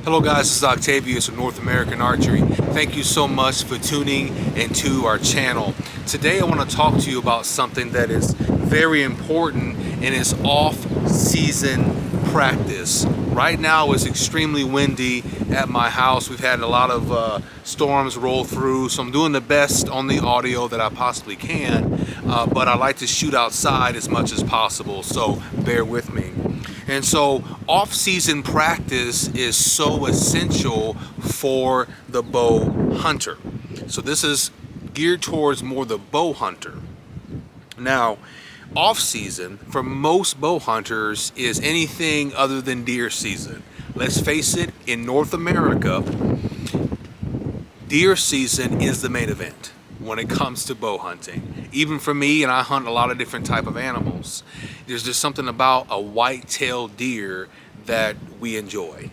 Hello guys, this is Octavius from North American Archery. Thank you so much for tuning into our channel. Today I want to talk to you about something that is very important and is off-season practice. Right now it's extremely windy at my house. We've had a lot of storms roll through, so I'm doing the best on the audio that I possibly can, but I like to shoot outside as much as possible, so bear with me. And so off-season practice is so essential for the bow hunter. So this is geared towards more the bow hunter. Now, off-season for most bow hunters is anything other than deer season. Let's face it, in North America, deer season is the main event when it comes to bow hunting. Even for me, and I hunt a lot of different type of animals, there's just something about a white-tailed deer that we enjoy.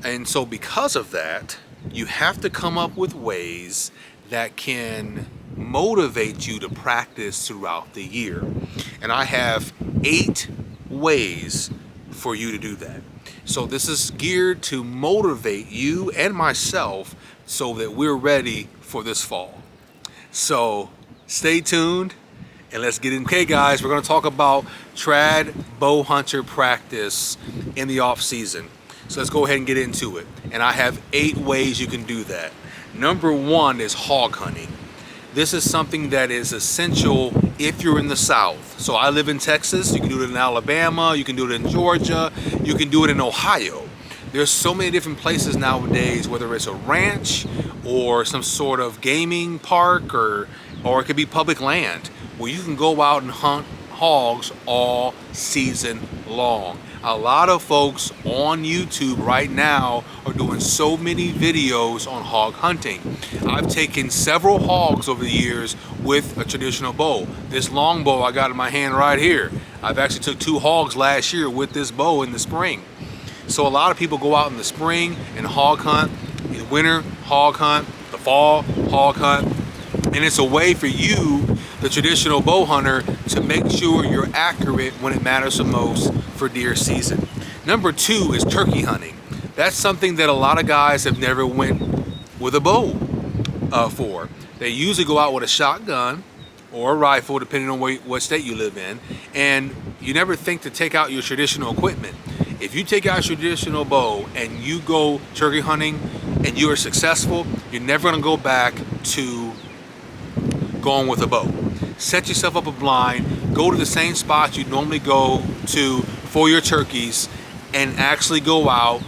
And so because of that, you have to come up with ways that can motivate you to practice throughout the year. And I have 8 ways for you to do that. So this is geared to motivate you and myself so that we're ready for this fall. So stay tuned and let's get in. Okay guys, we're going to talk about trad bow hunter practice in the off season. So let's go ahead and get into it. And I have 8 ways you can do that. Number 1 is hog hunting. This is something that is essential if you're in the South. So I live in Texas, you can do it in Alabama, you can do it in Georgia, you can do it in Ohio. There's so many different places nowadays, whether it's a ranch or some sort of gaming park or it could be public land, where you can go out and hunt hogs all season long. A lot of folks on YouTube right now are doing so many videos on hog hunting. I've taken several hogs over the years with a traditional bow. This long bow I got in my hand right here. I've actually took 2 hogs last year with this bow in the spring. So a lot of people go out in the spring and hog hunt, in the winter hog hunt, the fall hog hunt, and it's a way for you, the traditional bow hunter, to make sure you're accurate when it matters the most for deer season. Number 2 is turkey hunting. That's something that a lot of guys have never went with a bow for. They usually go out with a shotgun or a rifle, depending on what state you live in, and you never think to take out your traditional equipment. If you take out your traditional bow and you go turkey hunting and you are successful, you're never going to go back to going with a bow. Set yourself up a blind, go to the same spot you normally go to for your turkeys, and actually go out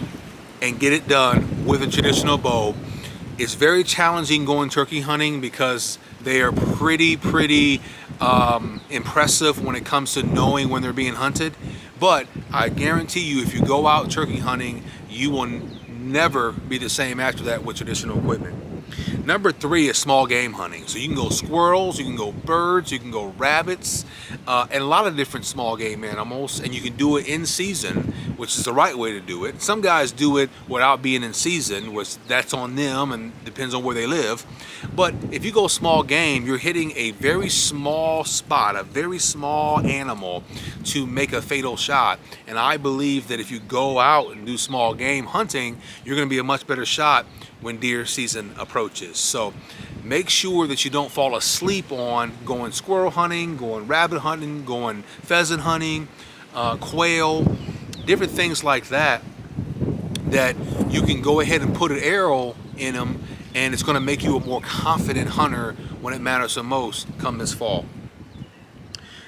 and get it done with a traditional bow. It's very challenging going turkey hunting because they are pretty impressive when it comes to knowing when they're being hunted. But I guarantee you, if you go out turkey hunting, you will never be the same after that with traditional equipment. Number 3 is small game hunting. So you can go squirrels, you can go birds, you can go rabbits, and a lot of different small game animals, and you can do it in season, which is the right way to do it. Some guys do it without being in season, which that's on them and depends on where they live. But if you go small game, you're hitting a very small spot, a very small animal to make a fatal shot. And I believe that if you go out and do small game hunting, you're going to be a much better shot when deer season approaches. So make sure that you don't fall asleep on going squirrel hunting, going rabbit hunting, going pheasant hunting, quail, different things like that, that you can go ahead and put an arrow in them, and it's going to make you a more confident hunter when it matters the most come this fall.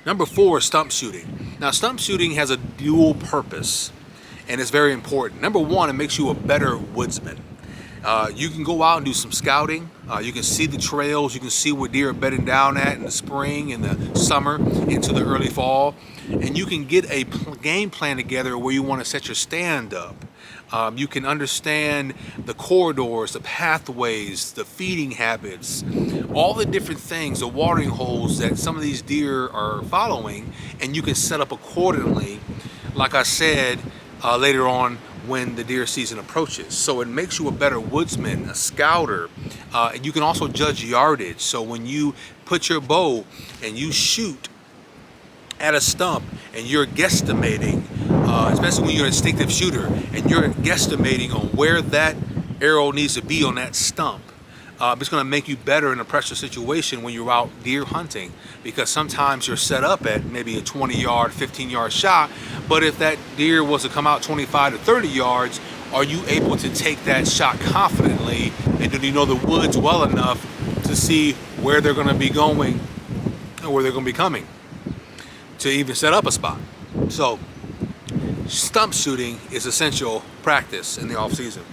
Number 4 is stump shooting. Now stump shooting has a dual purpose and it's very important. Number 1, it makes you a better woodsman. You can go out and do some scouting. You can see the trails. You can see where deer are bedding down at in the spring, in the summer, into the early fall. And you can get a game plan together where you want to set your stand up. You can understand the corridors, the pathways, the feeding habits, all the different things, the watering holes that some of these deer are following, and you can set up accordingly, like I said, later on when the deer season approaches. So it makes you a better woodsman, a scouter, and you can also judge yardage. So when you put your bow and you shoot at a stump and you're guesstimating especially when you're an instinctive shooter and you're guesstimating on where that arrow needs to be on that stump. It's going to make you better in a pressure situation when you're out deer hunting, because sometimes you're set up at maybe a 20-yard, 15-yard shot, but if that deer was to come out 25 to 30 yards, are you able to take that shot confidently, and do you know the woods well enough to see where they're going to be going and where they're going to be coming to even set up a spot? So stump shooting is essential practice in the off season.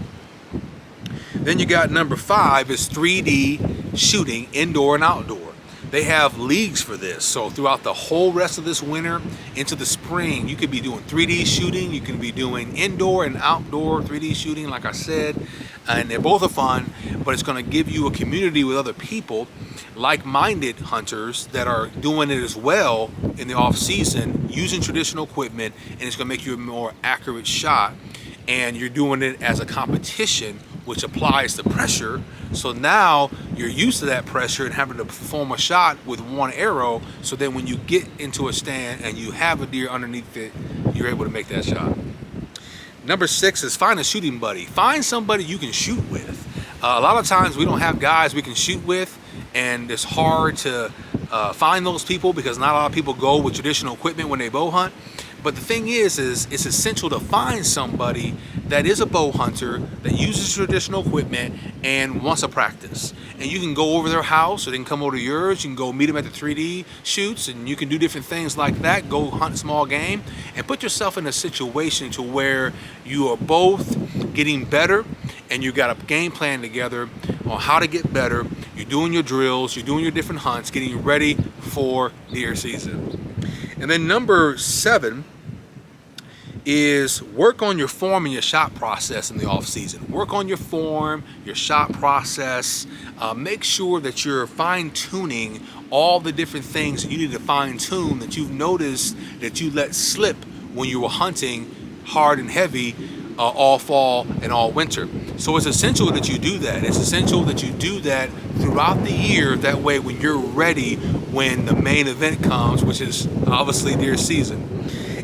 Then you got number 5 is 3D shooting, indoor and outdoor. They have leagues for this. So throughout the whole rest of this winter into the spring, you could be doing 3D shooting. You can be doing indoor and outdoor 3D shooting, like I said, and they're both are fun, but it's going to give you a community with other people, like-minded hunters that are doing it as well in the off season, using traditional equipment, and it's going to make you a more accurate shot. And you're doing it as a competition, which applies the pressure. So now you're used to that pressure and having to perform a shot with one arrow. So then when you get into a stand and you have a deer underneath it, you're able to make that shot. Number 6 is find a shooting buddy. Find somebody you can shoot with. A lot of times we don't have guys we can shoot with, and it's hard to find those people because not a lot of people go with traditional equipment when they bow hunt. But the thing is it's essential to find somebody that is a bow hunter that uses traditional equipment and wants to practice. And you can go over their house, or they can come over to yours. You can go meet them at the 3D shoots, and you can do different things like that. Go hunt small game and put yourself in a situation to where you are both getting better, and you got a game plan together on how to get better. You're doing your drills, you're doing your different hunts, getting ready for deer season. And then number 7 is work on your form and your shot process in the off season. Work on your form, your shot process. Make sure that you're fine tuning all the different things that you need to fine tune that you've noticed that you let slip when you were hunting hard and heavy all fall and all winter. So it's essential that you do that. It's essential that you do that throughout the year. That way when you're ready, when the main event comes, which is obviously deer season.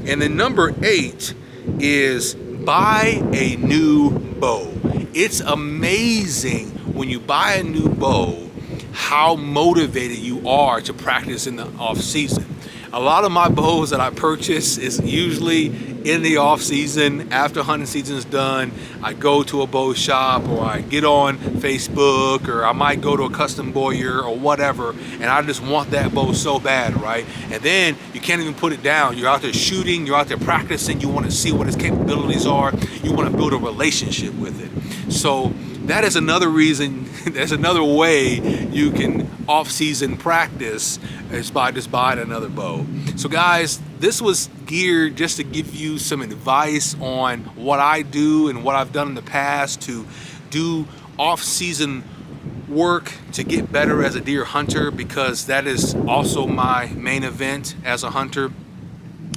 And then number 8 is buy a new bow. It's amazing when you buy a new bow how motivated you are to practice in the off season. A lot of my bows that I purchase is usually in the off season. After hunting season is done, I go to a bow shop, or I get on Facebook, or I might go to a custom bowyer or whatever, and I just want that bow so bad, right? And then you can't even put it down. You're out there shooting, you're out there practicing, you want to see what its capabilities are, you want to build a relationship with it. So that is another reason, there's another way you can off-season practice is by just buying another bow. So guys, this was geared just to give you some advice on what I do and what I've done in the past to do off-season work to get better as a deer hunter, because that is also my main event as a hunter.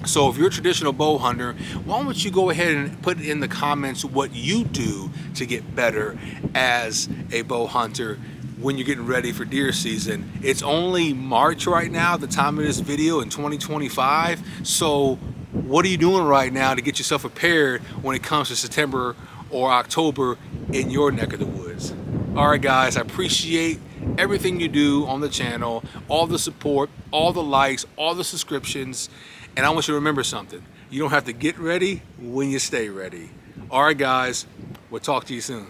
So if you're a traditional bow hunter, why don't you go ahead and put in the comments what you do to get better as a bow hunter when you're getting ready for deer season. It's only March right now, the time of this video, in 2025. So what are you doing right now to get yourself prepared when it comes to September or October in your neck of the woods? All right, guys, I appreciate everything you do on the channel, all the support, all the likes, all the subscriptions. And I want you to remember something. You don't have to get ready when you stay ready. All right, guys, we'll talk to you soon.